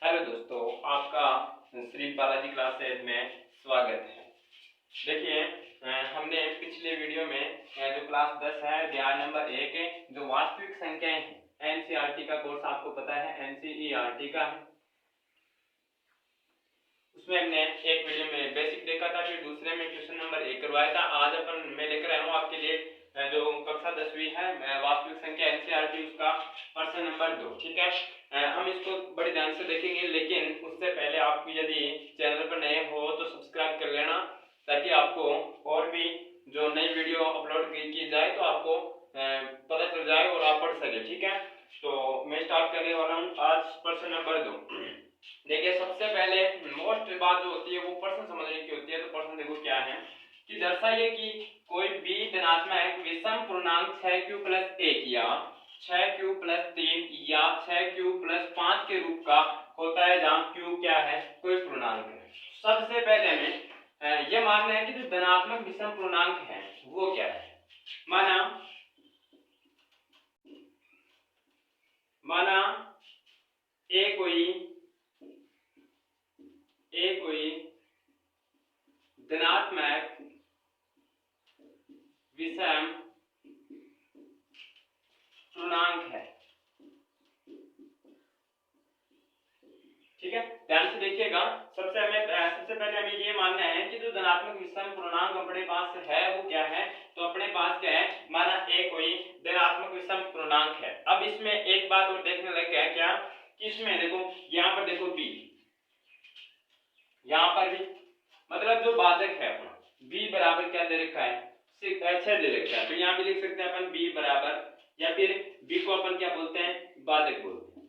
Hello दोस्तों, आपका Shri Balaji classes में स्वागत है। देखिए, हमने पिछले वीडियो में जो क्लास 10 है अध्याय नंबर 1 है जो वास्तविक संख्याएं हैं, एनसीईआरटी का कोर्स आपको पता है, एनसीईआरटी का है। उसमें हमने एक वीडियो में बेसिक देखा था, फिर दूसरे में क्वेश्चन नंबर 1 करवाया था। आज मैं लेकर आया हूँ आपके लिए जो कक्षा 10वीं है वास्तविक संख्या एनसीईआरटी, उसका प्रश्न नंबर 2। ठीक है, हम इसको बड़े ध्यान से देखेंगे, लेकिन उससे पहले आप यदि चैनल पर नए हो तो सब्सक्राइब कर लेना, ताकि आपको और भी जो नई वीडियो अपलोड की जाए तो आपको पता चल जाए और आप पढ़ सके। ठीक है, तो मैं स्टार्ट करने वाला हूँ आज प्रश्न नंबर 2। देखिए, सबसे पहले मोस्ट बात जो होती है वो प्रश्न समझने की होती है। तो प्रश्न देखो क्या है कि दर्शाइए कि कोई भी धनात्मक विषम पूर्णांक 6q + 1 या 6q + 3 या 6q + 5 के रूप का होता है, जहां q क्या है, कोई पूर्णांक है। सबसे पहले हमें यह मानना है कि जो धनात्मक विषम पूर्णांक है वो क्या है। माना कोई धनात्मक विषम पूर्णांक है। ठीक है, ध्यान से देखिएगा। सबसे पहले हमें ये मानना है कि जो धनात्मक विषम पूर्णांक अपने पास है वो क्या है। तो अपने पास क्या है, माना ए कोई धनात्मक विषम पूर्णांक है। अब इसमें एक बात और देखने लग गया क्या कि इसमें देखो, यहाँ पर देखो b, यहाँ पर भी मतलब जो भाजक है अपना b बराबर क्या दे रखा है, 6 दे रखा है। तो यहाँ भी लिख सकते हैं अपन b बराबर, या फिर b को अपन क्या बोलते हैं, भाजक बोलते हैं।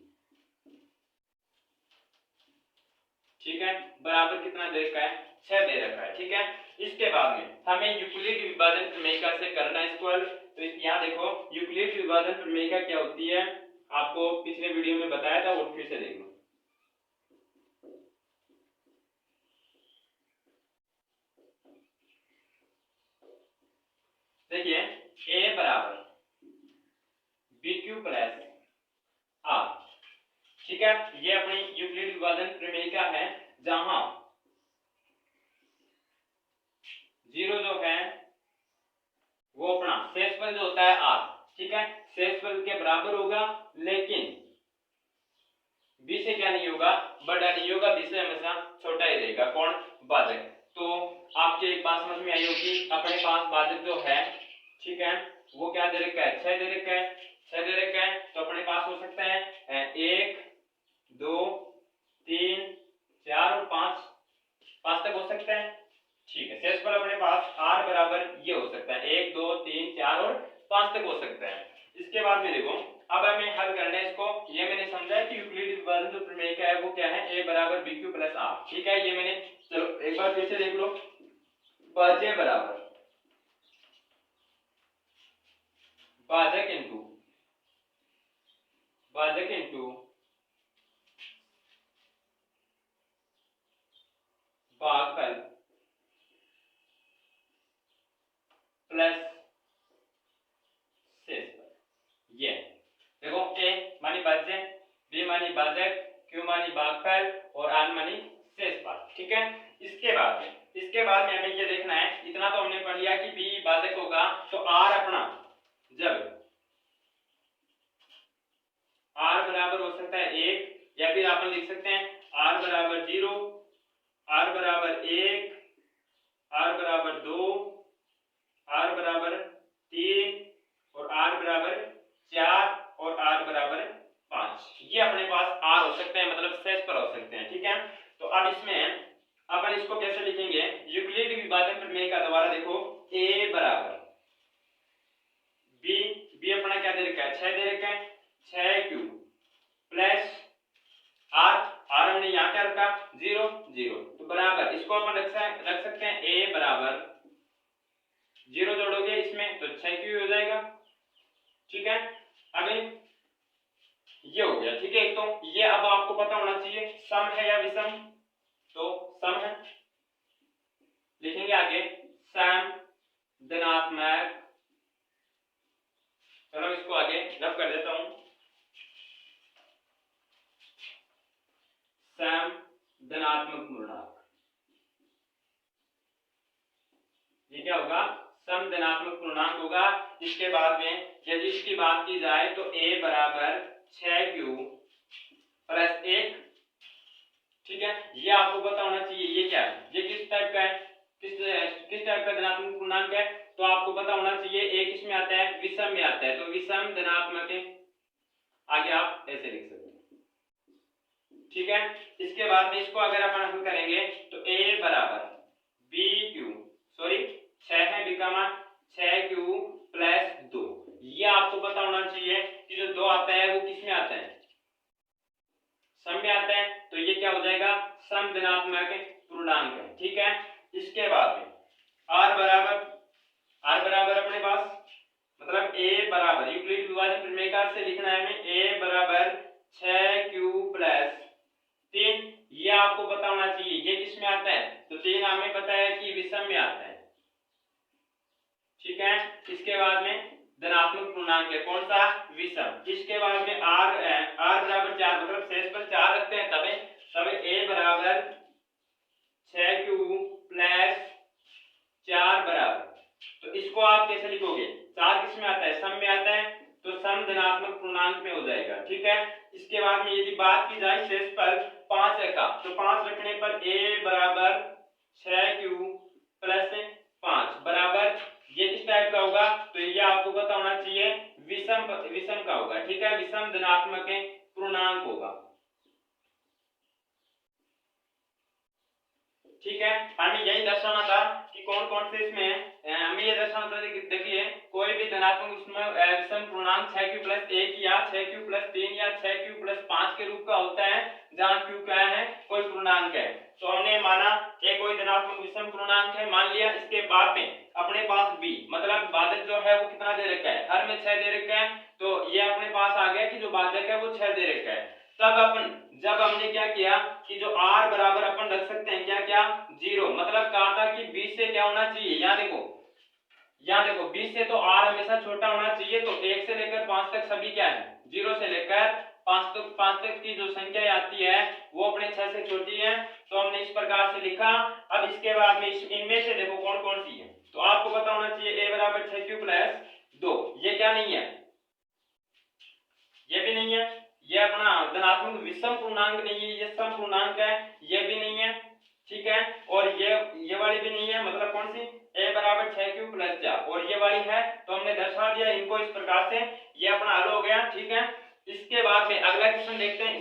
ठीक है, बराबर कितना दे रखा है, 6 दे रखा है। ठीक है, इसके बाद में हमें यूक्लिड विभाजन प्रमेय से करना है इसको। तो यहाँ देखो, यूक्लिड विभाजन प्रमेय क्या होती है, आपको पिछले वीडियो में बताया था, और फिर से देख लो। देखिए, a बराबर bq + r। ठीक है, ये अपनी यूक्लिड विभाजन प्रमेय है, जहां 0 जो है वो अपना शेषफल जो होता है r। ठीक है, शेषफल के बराबर होगा, लेकिन b से क्या नहीं होगा, बड़ा नहीं होगा, b से हमेशा छोटा ही रहेगा। कौन, भाजक। तो आपके एक बात समझ में आई होगी, अपने पास भाजक जो है, ठीक है, वो क्या दे रखा है, 6 दे रखा है, 6 दे रखा है। तो अपने पास हो सकता है 1 2 3 4 और 5 तक हो सकता है। ठीक है, शेषफल अपने पास r बराबर ये हो सकता है, 1 2 3 4 और 5 तक हो सकता है। इसके बाद में देखो, अब हमें हल करना है इसको। ये मैंने समझा है कि यूक्लिड विभाजन जो प्रमेय है वो क्या है, a बराबर bq + r। ठीक है, ये मैंने, चलो एक बार फिर से देख लो। भाज्य बराबर भाजक इंटू भागफल प्लस शेषफल। ये देखो, a मानी भाज्य, b मानी भाजक, q मानी भागफल और r मानी शेषफल। ठीक है, इसके बाद में हमें ये देखना है, इतना तो हमने पढ़ लिया कि b भाजक होगा, तो r अपना जब r बराबर हो सकता है 1, या फिर आप लिख सकते हैं r बराबर 0, r बराबर 1, r बराबर 2, r बराबर 3 और r बराबर 4 और r बराबर 5। ये अपने पास r हो सकते हैं, मतलब शेषफल हो सकते हैं। ठीक है, तो अब इसमें अपन इसको कैसे लिखेंगे, यूक्लिड विभाजन प्रमेय का दोबारा देखो, a बराबर b अपना क्या दे रखा है, 6 दे रखा है, 6q प्लस r हमने यहाँ क्या रखा, 0 0। तो बराबर इसको अपन रख सकते हैं, a बराबर 0 जोड़ोगे इसमें तो 6q हो जाएगा। ठीक है, अब ये हो गया। ठीक है, तो ये अब आपको पता होना चाहिए सम है या विषम, तो सम है। लिखेंगे आगे, सम धनात्मक, चलो इसको आगे रब कर देता हूं, सम धनात्मक पूर्णांक। ये क्या होगा? सम धनात्मक पूर्णांक होगा। इसके बाद में यदि इसकी बात की जाए तो a बराबर 6q प्लस 1, ठीक है, ये आपको पता होना चाहिए। ये क्या है? ये किस टाइप का है? किस टाइप का धनात्मक पूर्णांक है? तो आपको पता होना चाहिए a किस में आता है? विषम में आता है। तो विषम धनात्मक है, आगे आप ऐसे लिख सकते हैं, ठीक है। इसके बाद में इसको अगर अपन हल करेंगे तो a बराबर bq, सॉरी 6 है b का मान, 6q प्लस 2। ये आपको पता होना चाहिए कि जो 2 आता है वो किस में आता है? सम में आता है। तो ये क्या हो जाएगा? सम धनात्मक पूर्णांक है, ठीक है। इसके बाद में r बराबर अपने पास मतलब a बराबर यूक्लिड विभाजन प्रमेय से लिखना है हमें, a बराबर 6q प्लस 3। ये आपको पता होना चाहिए ये किस में आता है? तो 3 हमें पता है कि विषम में आता है, ठीक है। इसके बाद में धनात्मक पूर्णांक है कौन सा? विषम। इसके बाद में r बराबर 4 मतलब शेष पर 4 रखते हैं, तब a बराबर 6q प्लस 4 बराबर, तो इसको आप कैसे लिखोगे? 4 किस में आता है? सम में आता है, तो सम धनात्मक पूर्णांक में हो जाएगा, ठीक है। इसके बाद में यदि बात की जाए शेष पर 5 रखा, तो 5 रखने पर a बराबर 6q प्लस 5 बराबर, ये किस टाइप का होगा? तो ये आपको पता होना चाहिए विषम का होगा, ठीक है। विषम धनात्मक पूर्णांक होगा, ठीक है। हमें यही दर्शाना था कि कौन कौन से इसमें हमें ये दर्शाना था। देखिए कोई भी धनात्मक इसमें विषम पूर्णांक 6q प्लस 1 या 6q प्लस 3 या 6q प्लस 5 के रूप का होता है, जहां q क्या है? कोई पूर्णांक है। तो हमने माना ये कोई धनात्मक विषम पूर्णांक है, मान लिया। इसके बाद में अपने पास b मतलब भाजक जो है वो कितना दे रखा है? हर में 6 दे रखा है, तो ये अपने पास आ गया कि जो भाजक है वो 6 दे रखा है। तब जब हमने क्या किया कि जो r बराबर अपन रख सकते हैं क्या 0, मतलब कहा था कि 20 से क्या होना चाहिए? यहाँ देखो 20 से तो r हमेशा छोटा होना चाहिए। तो 1 से लेकर 5 तक सभी क्या है? 0 से लेकर 5 तक की जो संख्या आती है वो अपने 6 से छोटी है। तो हमने इस प्रकार से लिखा। अब इसके बाद में इनमें से देखो कौन कौन सी है, तो आपको पता होना चाहिए a बराबर 6q प्लस 2, ये क्या नहीं है? ये भी नहीं है। ये अपना धनात्मक विषम पूर्णांक नहीं है, ये सम पूर्णांक है, ये भी नहीं है, ठीक है। और ये वाली भी नहीं है, मतलब कौन सी? a बराबर 6q प्लस 4, और ये वाली है। तो हमने दर्शा दिया इनको इस प्रकार से, ये अपना हल हो गया, ठीक है। इसके बाद में अगला क्वेश्चन देखते हैं।